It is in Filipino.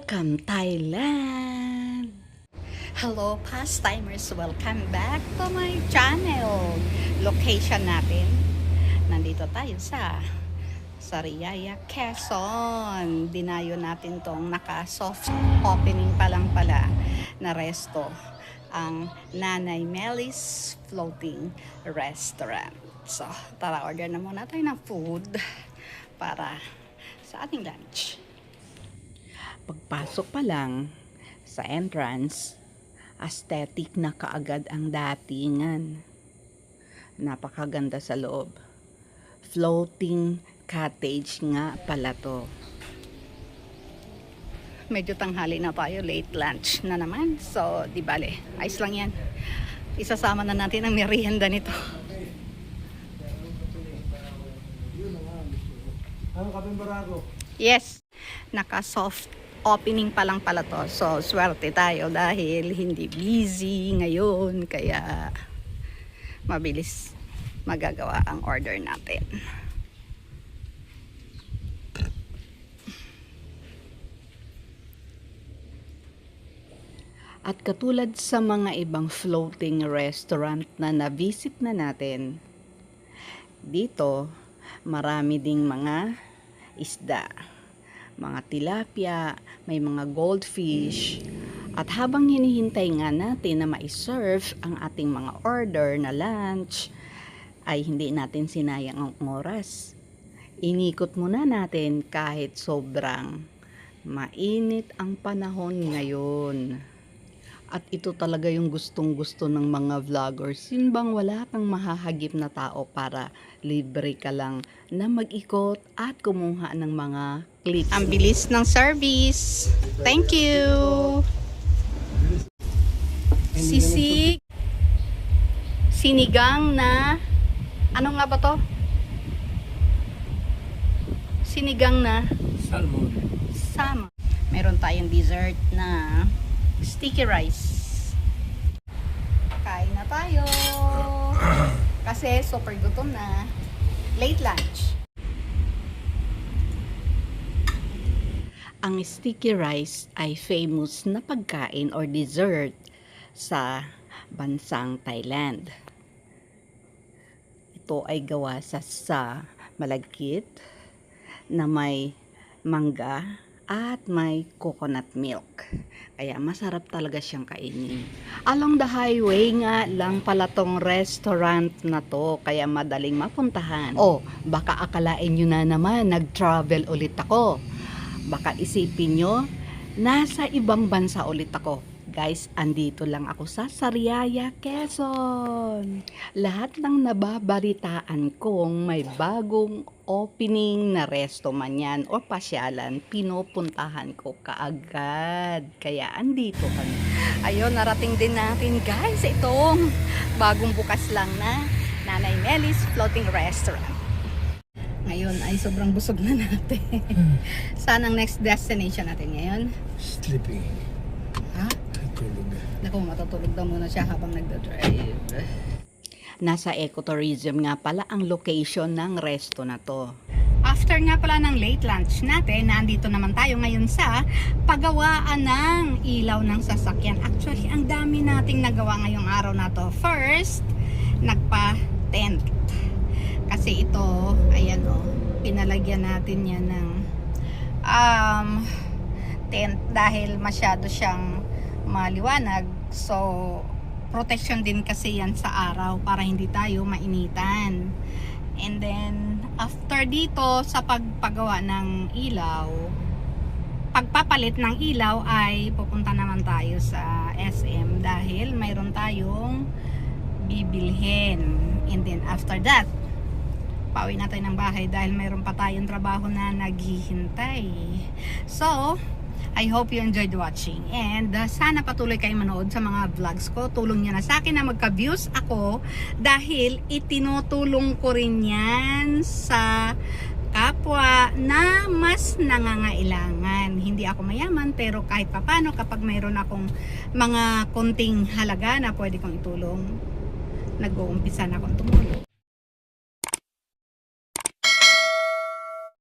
Welcome, Thailand! Hello, past-timers! Welcome back to my channel. Location natin, nandito tayo sa Sariaya, Quezon. Dinayo natin tong naka-soft opening pa lang pala na resto, ang Nanay Melis Floating Restaurant. So, tara, order na muna tayo ng food para sa ating lunch. Pagpasok pa lang sa entrance, aesthetic na kaagad ang datingan. Napakaganda sa loob. Floating cottage nga pala to. Medyo tanghali na tayo, late lunch na naman. So, di bale, ayos lang yan. Isasama na natin ang merienda nito. Ano ka barago? Yes, naka-soft opening pa lang pala to. So, swerte tayo dahil hindi busy ngayon. Kaya, mabilis magagawa ang order natin. At katulad sa mga ibang floating restaurant na na-visit na natin, dito marami ding mga isda, mga tilapia, may mga goldfish. At habang hinihintay nga natin na ma-serve ang ating mga order na lunch, ay hindi natin sinayang ang oras. Inikot muna natin kahit sobrang mainit ang panahon ngayon. At ito talaga yung gustong-gusto ng mga vloggers. Yun bang wala kang mahahagip na tao para libre ka lang na mag-ikot at kumuha ng mga clips. Ang bilis ng service. Thank you. Sisig. Sinigang na, ano nga ba to? Sinigang na Salmon. sama. Meron tayong dessert na sticky rice. Kain na tayo. Kasi super gutom na. Late lunch. Ang sticky rice ay famous na pagkain or dessert sa bansang Thailand. Ito ay gawa sa malagkit na may mangga at may coconut milk. Kaya masarap talaga siyang kainin. Along the highway nga lang pala tong restaurant na to, kaya madaling mapuntahan. O, baka akalain nyo na naman, nag-travel ulit ako. Baka isipin nyo, nasa ibang bansa ulit ako. Guys, andito lang ako sa Sariaya, Quezon. Lahat ng nababalitaan kong may bagong opening na resto man yan o pasyalan, pinupuntahan ko kaagad. Kaya andito kami. Ayun, narating din natin guys itong bagong bukas lang na Nanay Melis Floating Restaurant. Ngayon ay sobrang busog na natin. Saan ang next destination natin ngayon? Sleeping. Ha? Tulog. Naku, matutulog daw muna siya habang nagda-drive. Nasa ecotourism nga pala ang location ng resto na to. After nga pala ng late lunch natin, nandito naman tayo ngayon sa paggawaan ng ilaw ng sasakyan. Actually, ang dami nating nagawa ngayong araw na to. First, nagpa-tent. Kasi ito, ayan o, pinalagyan natin yan ng tent dahil masyado siyang maliwanag. So, protection din kasi yan sa araw para hindi tayo mainitan. And then, after dito, sa pagpagawa ng ilaw, pagpapalit ng ilaw ay pupunta naman tayo sa SM dahil mayroon tayong bibilhin. And then, after that, pauwi na tayo ng bahay dahil mayroon pa tayong trabaho na naghihintay. So, I hope you enjoyed watching and sana patuloy kayong manood sa mga vlogs ko. Tulong niya na sa akin na magka-views ako dahil itinutulong ko rin yan sa kapwa na mas nangangailangan. Hindi ako mayaman pero kahit papano kapag mayroon akong mga konting halaga na pwede kong itulong, nag-uumpisa na akong tumulong.